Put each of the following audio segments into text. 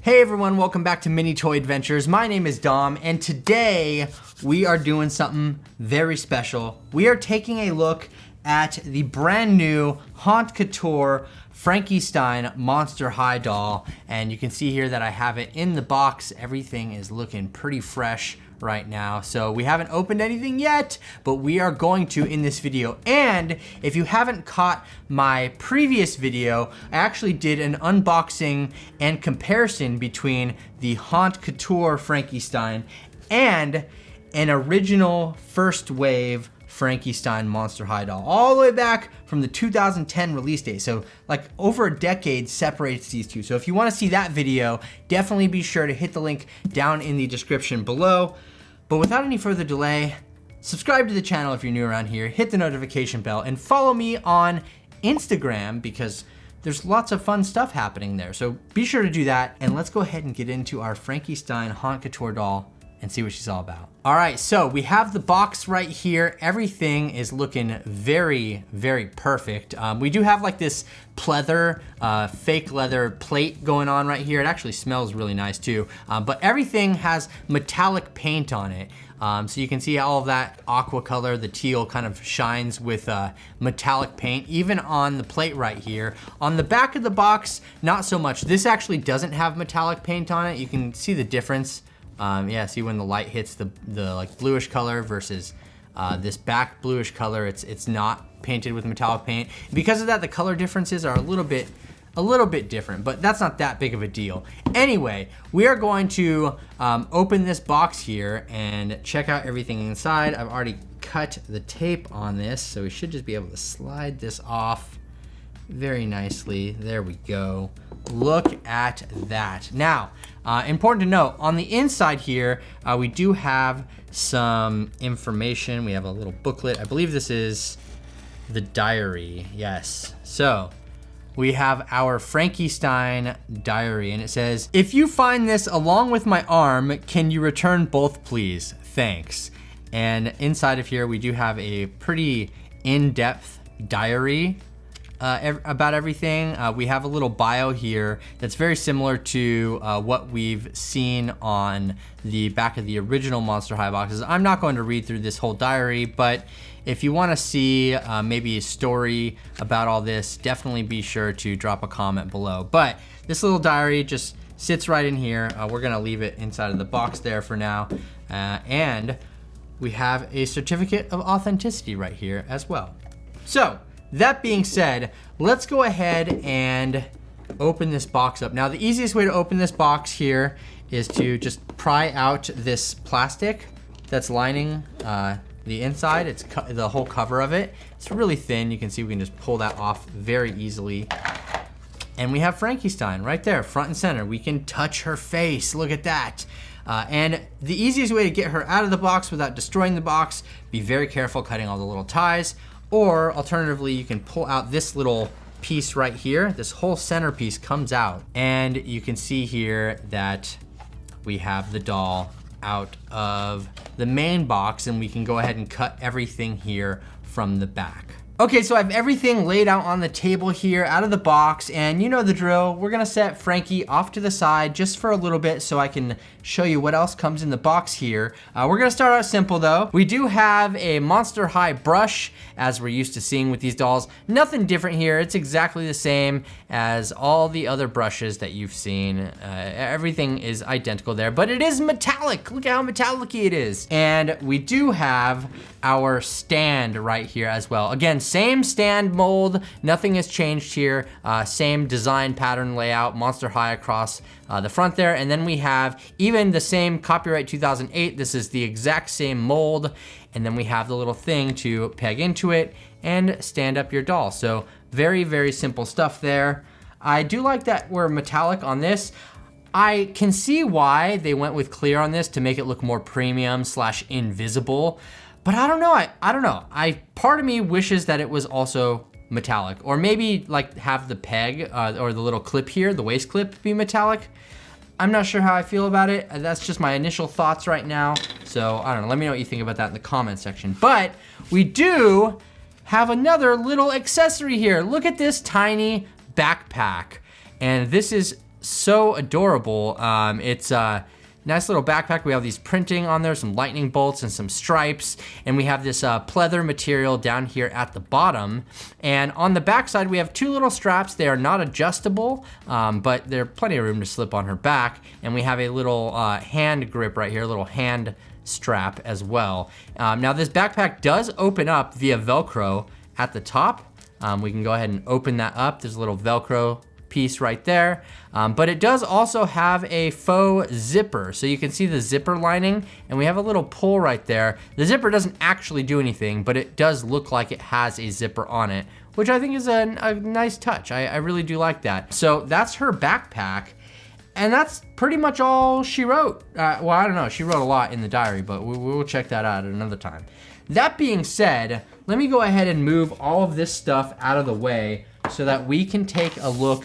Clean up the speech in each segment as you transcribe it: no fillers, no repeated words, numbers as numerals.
Hey everyone, welcome back to Mini Toy Adventures. My name is Dom, and today we are doing something very special. We are taking a look at the brand new Couture Frankie Stein Monster High doll, and you can see here that I have it in the box. Everything is looking pretty fresh right now. So we haven't opened anything yet, but we are going to in this video. And if you haven't caught my previous video, I actually did an unboxing and comparison between the Couture Frankie Stein and an original first wave Frankie Stein Monster High doll, all the way back from the 2010 release date. So like over a decade separates these two. So if you want to see that video, definitely be sure to hit the link down in the description below. But without any further delay, subscribe to the channel if you're new around here, hit the notification bell, and follow me on Instagram because there's lots of fun stuff happening there. So be sure to do that, and let's go ahead and get into our Frankie Stein Couture doll and see what she's all about. All right, so we have the box right here. Everything is looking very, very perfect. We do have like this pleather, fake leather plate going on right here. It actually smells really nice too, but everything has metallic paint on it. So you can see all of that aqua color, the teal kind of shines with metallic paint, even on the plate right here. On the back of the box, not so much. This actually doesn't have metallic paint on it. You can see the difference. Yeah, see when the light hits the like bluish color versus this back bluish color, it's not painted with metallic paint. Because of that, the color differences are a little bit different, but that's not that big of a deal. Anyway, we are going to open this box here and check out everything inside. I've already cut the tape on this, so we should just be able to slide this off very nicely. There we go. Look at that. Now, important to note, on the inside here, we do have some information. We have a little booklet. I believe this is the diary, yes. So, we have our Frankie Stein diary, and it says, "If you find this along with my arm, can you return both please? Thanks." And inside of here, we do have a pretty in-depth diary about everything. We have a little bio here that's very similar to what we've seen on the back of the original Monster High boxes. I'm not going to read through this whole diary, but if you want to see maybe a story about all this, definitely be sure to drop a comment below. But this little diary just sits right in here. We're gonna leave it inside of the box there for now. And we have a certificate of authenticity right here as well. So, that being said, let's go ahead and open this box up. Now, the easiest way to open this box here is to just pry out this plastic that's lining the inside. It's the whole cover of it. It's really thin. You can see we can just pull that off very easily. And we have Frankie Stein right there, front and center. We can touch her face. Look at that. And the easiest way to get her out of the box without destroying the box, be very careful cutting all the little ties. Or alternatively, you can pull out this little piece right here. This whole centerpiece comes out, and you can see here that we have the doll out of the main box, and we can go ahead and cut everything here from the back. Okay, so I have everything laid out on the table here out of the box, and you know the drill. We're gonna set Frankie off to the side just for a little bit so I can show you what else comes in the box here. We're gonna start out simple though. We do have a Monster High brush, as we're used to seeing with these dolls. Nothing different here. It's exactly the same as all the other brushes that you've seen. Everything is identical there, but it is metallic. Look at how metallic-y it is. And we do have our stand right here as well. Again, same stand mold, nothing has changed here. Same design pattern layout, Monster High across the front there. And then we have even the same copyright 2008. This is the exact same mold. And then we have the little thing to peg into it and stand up your doll. So very, very simple stuff there. I do like that we're metallic on this. I can see why they went with clear on this to make it look more premium / invisible. But I don't know, I don't know. Part of me wishes that it was also metallic, or maybe like have the peg or the little clip here, the waist clip, be metallic. I'm not sure how I feel about it. That's just my initial thoughts right now. So I don't know, let me know what you think about that in the comment section. But we do have another little accessory here. Look at this tiny backpack. And this is so adorable. It's a nice little backpack. We have these printing on there, some lightning bolts and some stripes. And we have this pleather material down here at the bottom. And on the back side, we have two little straps. They are not adjustable, but there's plenty of room to slip on her back. And we have a little hand grip right here, a little hand strap as well. Now this backpack does open up via Velcro at the top. We can go ahead and open that up. There's a little Velcro piece right there. But it does also have a faux zipper. So you can see the zipper lining and we have a little pull right there. The zipper doesn't actually do anything, but it does look like it has a zipper on it, which I think is a nice touch. I really do like that. So that's her backpack. And that's pretty much all she wrote. Well, I don't know, she wrote a lot in the diary, but we'll check that out at another time. That being said, let me go ahead and move all of this stuff out of the way so that we can take a look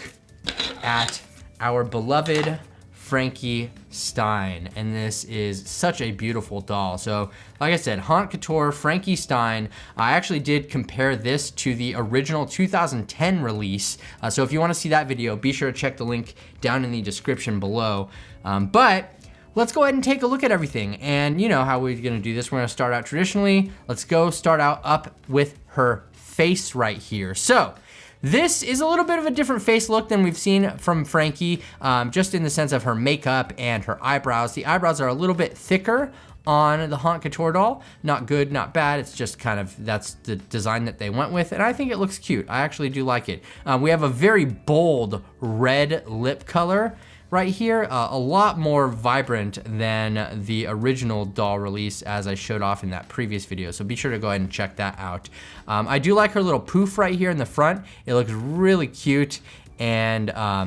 at our beloved Frankie Stein. And this is such a beautiful doll. So like I said, Haute Couture Frankie Stein. I actually did compare this to the original 2010 release. So if you want to see that video, be sure to check the link down in the description below. But let's go ahead and take a look at everything. And you know how we're gonna do this. We're gonna start out traditionally. Let's go start out up with her face right here. So this is a little bit of a different face look than we've seen from Frankie, just in the sense of her makeup and her eyebrows. The eyebrows are a little bit thicker on the Haute Couture doll. Not good, not bad. It's just kind of, that's the design that they went with. And I think it looks cute. I actually do like it. We have a very bold red lip color right here, a lot more vibrant than the original doll release as I showed off in that previous video. So be sure to go ahead and check that out. I do like her little poof right here in the front. It looks really cute and I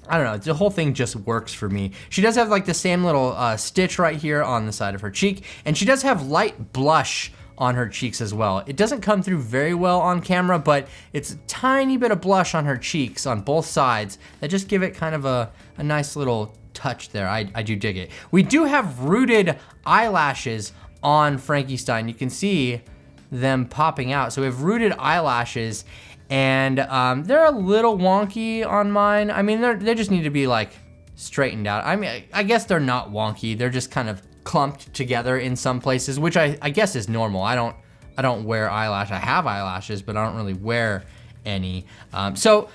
don't know, the whole thing just works for me. She does have like the same little stitch right here on the side of her cheek, and she does have light blush on her cheeks as well. It doesn't come through very well on camera, but it's a tiny bit of blush on her cheeks on both sides that just give it kind of a nice little touch there. I do dig it. We do have rooted eyelashes on Frankie Stein. You can see them popping out. So we have rooted eyelashes, and they're a little wonky on mine. I mean, they just need to be like straightened out. I mean, I guess they're not wonky. They're just kind of clumped together in some places, which I guess is normal. I don't wear eyelash. I have eyelashes, but I don't really wear any. So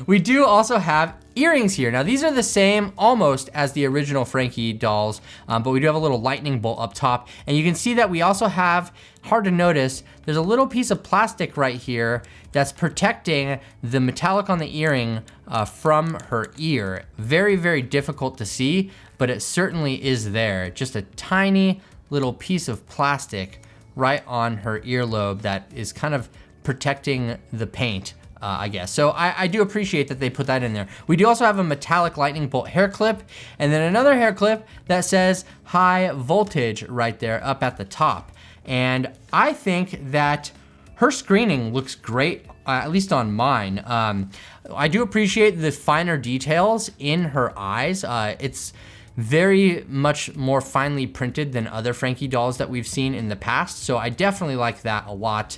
we do also have earrings here. Now these are the same almost as the original Frankie dolls, but we do have a little lightning bolt up top. And you can see that we also have, hard to notice, there's a little piece of plastic right here that's protecting the metallic on the earring from her ear. Very, very difficult to see, but it certainly is there. Just a tiny little piece of plastic right on her earlobe that is kind of protecting the paint, I guess. So I do appreciate that they put that in there. We do also have a metallic lightning bolt hair clip, and then another hair clip that says high voltage right there up at the top. And I think that her screening looks great, at least on mine. I do appreciate the finer details in her eyes. It's very much more finely printed than other Frankie dolls that we've seen in the past. So I definitely like that a lot.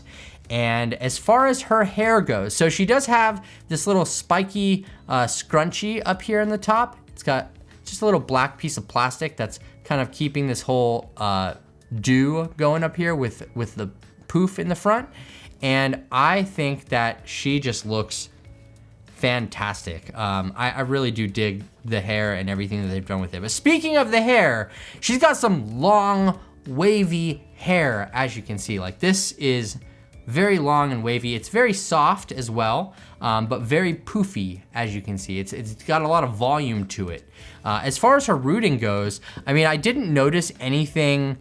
And as far as her hair goes, so she does have this little spiky scrunchie up here in the top. It's got just a little black piece of plastic that's kind of keeping this whole do going up here with the poof in the front. And I think that she just looks fantastic. I really do dig the hair and everything that they've done with it. But speaking of the hair, she's got some long, wavy hair, as you can see. Like, this is very long and wavy. It's very soft as well, but very poofy, as you can see. It's got a lot of volume to it. As far as her rooting goes, I mean, I didn't notice anything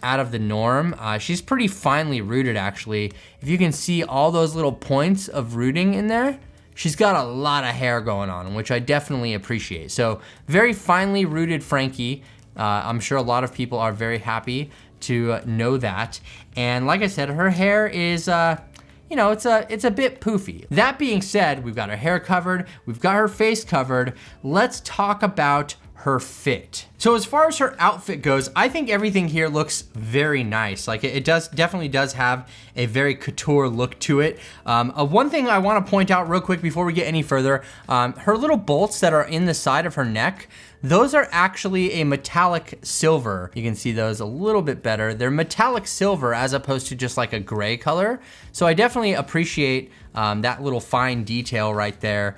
out of the norm. She's pretty finely rooted, actually. If you can see all those little points of rooting in there, she's got a lot of hair going on, which I definitely appreciate. So very finely rooted Frankie. I'm sure a lot of people are very happy to know that. And like I said, her hair is, you know, it's a bit poofy. That being said, we've got her hair covered, we've got her face covered. Let's talk about her fit. So So as far as her outfit goes, I think everything here looks very nice. Like it definitely does have a very couture look to it. One thing I want to point out real quick before we get any further, her little bolts that are in the side of her neck, those are actually a metallic silver. You can see those a little bit better. They're metallic silver as opposed to just like a gray color. So I definitely appreciate that little fine detail right there.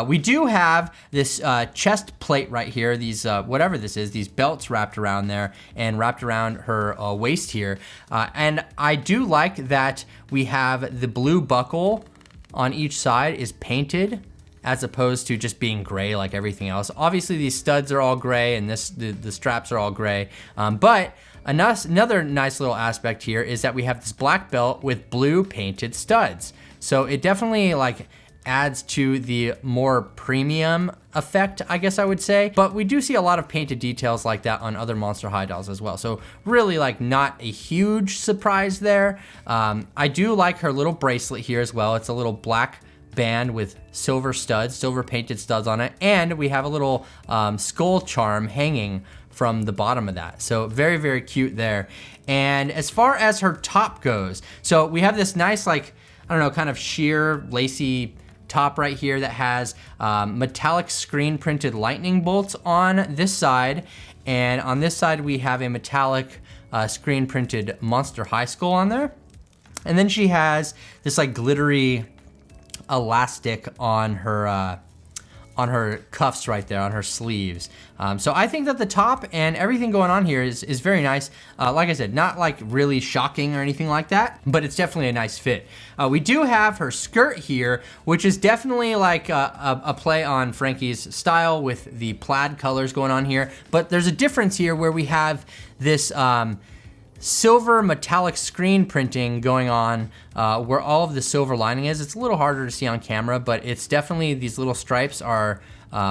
We do have this chest plate right here, these, whatever this is, these belts wrapped around there and wrapped around her waist here. And I do like that we have the blue buckle on each side is painted as opposed to just being gray like everything else. Obviously these studs are all gray and the straps are all gray, but another nice little aspect here is that we have this black belt with blue painted studs. So it definitely like adds to the more premium effect, I guess I would say. But we do see a lot of painted details like that on other Monster High dolls as well. So really like not a huge surprise there. I do like her little bracelet here as well. It's a little black band with silver studs, silver painted studs on it. And we have a little skull charm hanging from the bottom of that. So very, very cute there. And as far as her top goes, so we have this nice, like, I don't know, kind of sheer lacy top right here that has metallic screen printed lightning bolts on this side. And on this side, we have a metallic screen printed Monster High skull on there. And then she has this like glittery elastic on her cuffs right there, on her sleeves. So I think that the top and everything going on here is very nice. Like I said, not like really shocking or anything like that, but it's definitely a nice fit. We do have her skirt here, which is definitely like a play on Frankie's style with the plaid colors going on here. But there's a difference here where we have this silver metallic screen printing going on where all of the silver lining is. It's a little harder to see on camera, but it's definitely, these little stripes are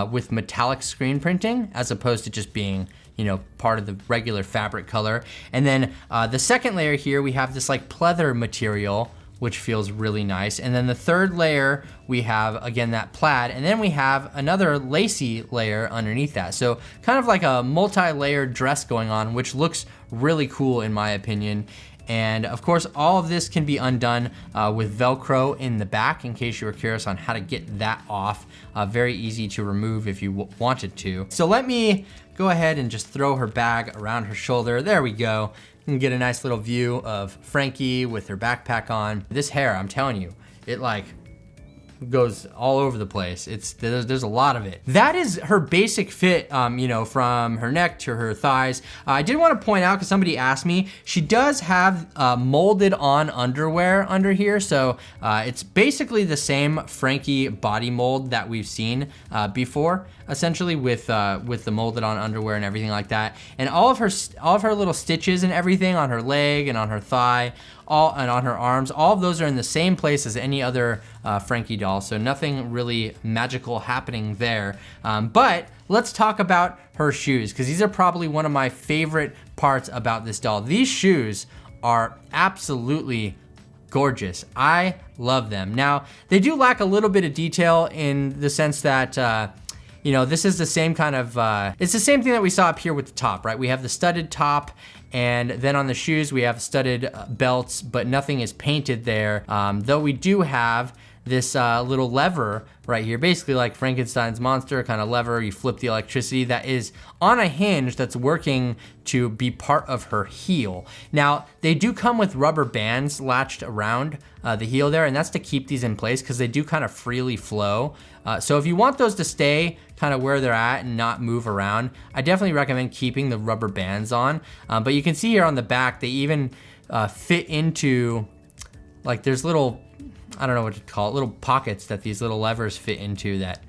with metallic screen printing as opposed to just being, you know, part of the regular fabric color. And then the second layer here, we have this like pleather material, which feels really nice. And then the third layer, we have, again, that plaid. And then we have another lacy layer underneath that. So kind of like a multi-layered dress going on, which looks really cool in my opinion. And of course, all of this can be undone with Velcro in the back, in case you were curious on how to get that off. Very easy to remove if you wanted to. So let me go ahead and just throw her bag around her shoulder. There we go. You can get a nice little view of Frankie with her backpack on. This hair, I'm telling you, it like goes all over the place. There's a lot of it. That is her basic fit, you know, from her neck to her thighs. I did want to point out, because somebody asked me, she does have molded on underwear under here. So it's basically the same Frankie body mold that we've seen before, essentially with the molded on underwear and everything like that. And all of her little stitches and everything on her leg and on her thigh, and on her arms, all of those are in the same place as any other Frankie doll, so nothing really magical happening there. But let's talk about her shoes, because these are probably one of my favorite parts about this doll. These shoes are absolutely gorgeous. I love them. Now, they do lack a little bit of detail in the sense that you know, this is the same kind of, it's the same thing that we saw up here with the top, right? We have the studded top, and then on the shoes we have studded belts, but nothing is painted there. Though we do have this little lever right here, basically like Frankenstein's monster kind of lever. You flip the electricity that is on a hinge that's working to be part of her heel. Now, they do come with rubber bands latched around the heel there, and that's to keep these in place because they do kind of freely flow. So if you want those to stay kind of where they're at and not move around, I definitely recommend keeping the rubber bands on. But you can see here on the back, they even fit into, like, there's little, I don't know what to call it, little pockets that these little levers fit into that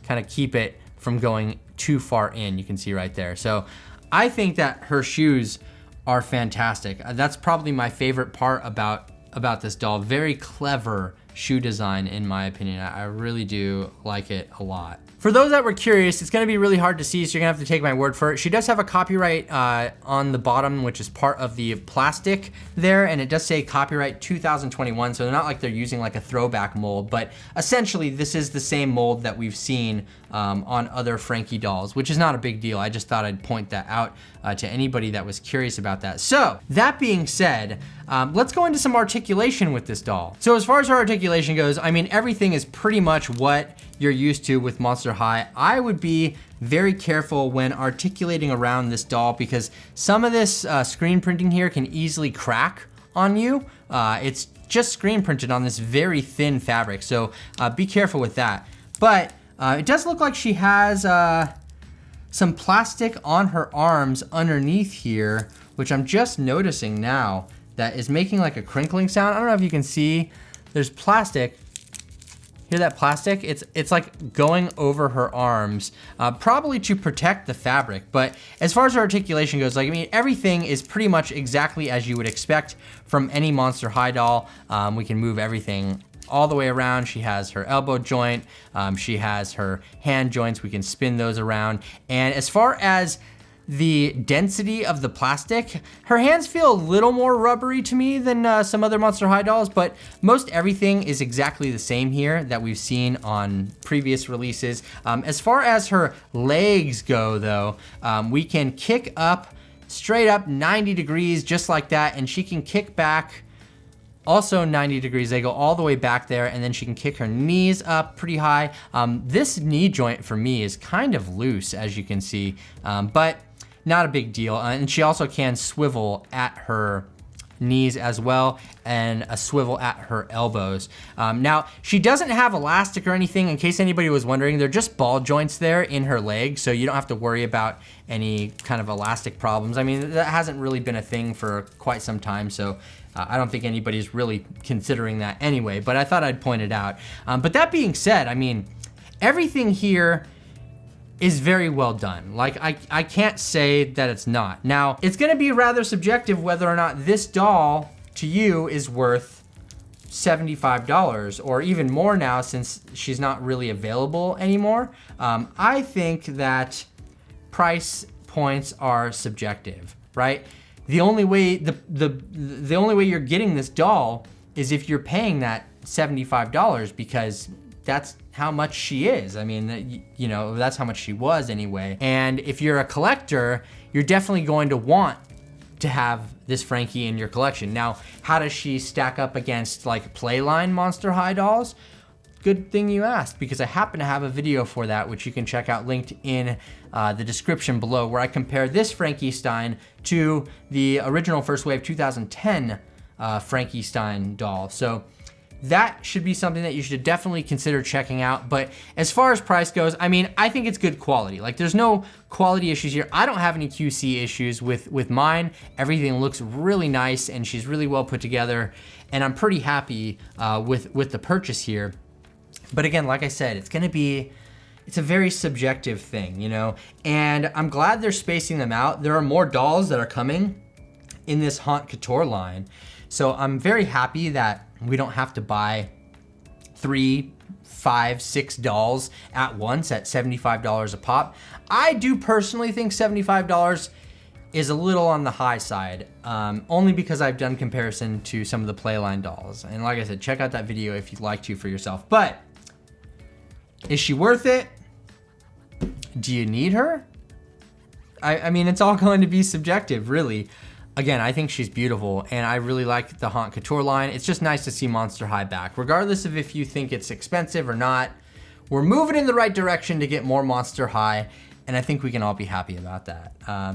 kind of keep it from going too far in. You can see right there. So I think that her shoes are fantastic. That's probably my favorite part about this doll. Very clever shoe design in my opinion. I really do like it a lot. For those that were curious, it's gonna be really hard to see, so you're gonna have to take my word for it. She does have a copyright on the bottom, which is part of the plastic there, and it does say copyright 2021, so they're not like they're using like a throwback mold, but essentially this is the same mold that we've seen on other Frankie dolls, which is not a big deal. I just thought I'd point that out to anybody that was curious about that. So, that being said, let's go into some articulation with this doll. So as far as her articulation goes, I mean, everything is pretty much what you're used to with Monster High. I would be very careful when articulating around this doll because some of this screen printing here can easily crack on you. It's just screen printed on this very thin fabric, so be careful with that. But it does look like she has some plastic on her arms underneath here, which I'm just noticing now that is making like a crinkling sound. I don't know if you can see, there's plastic. Hear that plastic? It's like going over her arms, probably to protect the fabric. But as far as her articulation goes, like, I mean, everything is pretty much exactly as you would expect from any Monster High doll. We can move everything all the way around. She has her elbow joint, she has her hand joints, we can spin those around. And as far as the density of the plastic, her hands feel a little more rubbery to me than some other Monster High dolls, but most everything is exactly the same here that we've seen on previous releases. As far as her legs go though, we can kick up, straight up 90 degrees just like that, and she can kick back also 90 degrees. They go all the way back there, and then she can kick her knees up pretty high. This knee joint for me is kind of loose, as you can see, but not a big deal. And she also can swivel at her knees as well, and a swivel at her elbows. Now, she doesn't have elastic or anything, in case anybody was wondering. They're just ball joints there in her leg, so you don't have to worry about any kind of elastic problems. I mean, that hasn't really been a thing for quite some time, so I don't think anybody's really considering that anyway, but I thought I'd point it out. But that being said, I mean, everything here is very well done. Like, I can't say that it's not. Now, it's gonna be rather subjective whether or not this doll to you is worth $75 or even more now since she's not really available anymore. I think that price points are subjective, right? The only way the only way you're getting this doll is if you're paying that $75 because that's how much she is. I mean, you know, that's how much she was anyway. And if you're a collector, you're definitely going to want to have this Frankie in your collection. Now, how does she stack up against like Playline Monster High dolls? Good thing you asked, because I happen to have a video for that, which you can check out linked in the description below, where I compare this Frankie Stein to the original First Wave 2010 Frankie Stein doll. So that should be something that you should definitely consider checking out. But as far as price goes, I mean, I think it's good quality. Like, there's no quality issues here. I don't have any QC issues with mine. Everything looks really nice, and she's really well put together, and I'm pretty happy with the purchase here. But again, like I said, it's a very subjective thing, you know? And I'm glad they're spacing them out. There are more dolls that are coming in this Haute Couture line. So I'm very happy that we don't have to buy 3, 5, 6 dolls at once at $75 a pop. I do personally think $75 is a little on the high side, only because I've done comparison to some of the Playline dolls. And like I said, check out that video if you'd like to for yourself. But is she worth it? Do you need her? I mean, it's all going to be subjective, really. Again, I think she's beautiful, and I really like the Haute Couture line. It's just nice to see Monster High back. Regardless of if you think it's expensive or not, we're moving in the right direction to get more Monster High, and I think we can all be happy about that.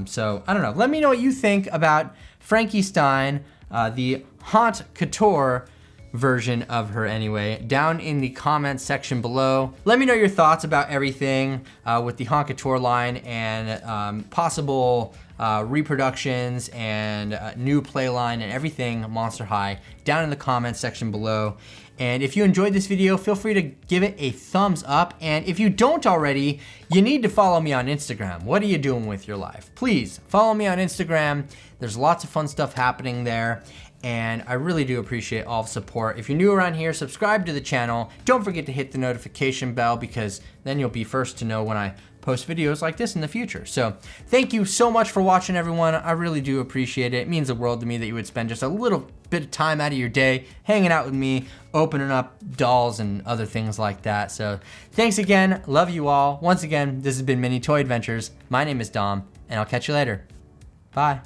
So, I don't know. Let me know what you think about Frankie Stein, the Haute Couture version of her anyway, down in the comments section below. Let me know your thoughts about everything with the Haute Couture line and possible reproductions and new Playline and everything Monster High down in the comments section below. And if you enjoyed this video, feel free to give it a thumbs up. And if you don't already, you need to follow me on Instagram. What are you doing with your life? Please follow me on Instagram. There's lots of fun stuff happening there. and I really do appreciate all the support. If you're new around here, subscribe to the channel. Don't forget to hit the notification bell because then you'll be first to know when I post videos like this in the future. So thank you so much for watching, everyone. I really do appreciate it. It means the world to me that you would spend just a little bit of time out of your day hanging out with me, opening up dolls and other things like that. So thanks again. Love you all. Once again, this has been Mini Toy Adventures. My name is Dom, and I'll catch you later. Bye.